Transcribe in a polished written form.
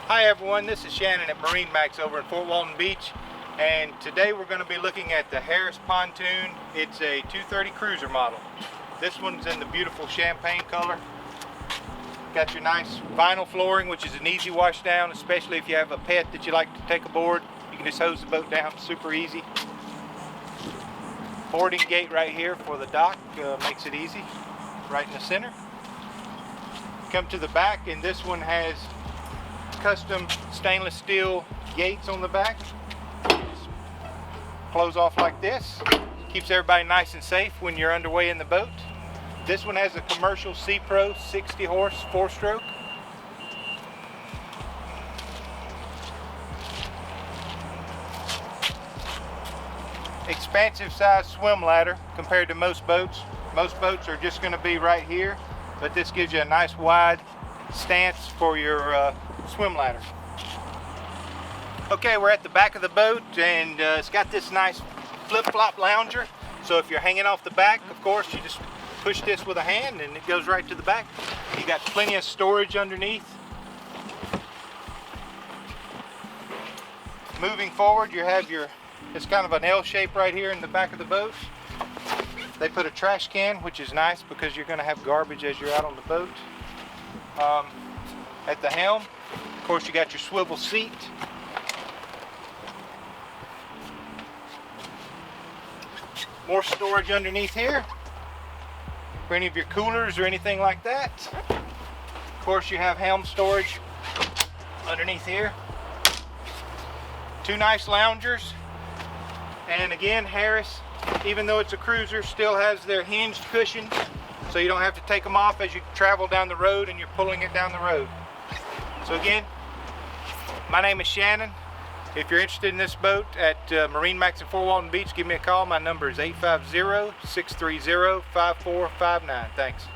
Hi everyone, this is Shannon at MarineMax over in Fort Walton Beach, and today we're going to be looking at the Harris pontoon. It's a 230 cruiser model. This one's in the beautiful champagne color. Got your nice vinyl flooring, which is an easy wash down, especially if you have a pet that you like to take aboard. You can just hose the boat down, super easy. Boarding gate right here for the dock makes it easy, right in the center. Come to the back, and this one has custom stainless steel gates on the back. Just close off like this. Keeps everybody nice and safe when you're underway in the boat. This one has a commercial C Pro 60 horse 4-stroke. Expansive size swim ladder compared to most boats. Most boats are just going to be right here, but this gives you a nice wide stance for your swim ladder. Okay, we're at the back of the boat, and it's got this nice flip-flop lounger. So if you're hanging off the back, of course, you just push this with a hand and it goes right to the back. You got plenty of storage underneath. Moving forward, you have it's kind of an L shape right here in the back of the boat. They put a trash can, which is nice because you're going to have garbage as you're out on the boat. At the helm, of course, you got your swivel seat. More storage underneath here for any of your coolers or anything like that. Of course, you have helm storage underneath here. Two nice loungers. And again, Harris, even though it's a cruiser, still has their hinged cushions, so you don't have to take them off as you travel down the road and you're pulling it down the road. So again, my name is Shannon. If you're interested in this boat at MarineMax in Fort Walton Beach, give me a call. My number is 850-630-5459. Thanks.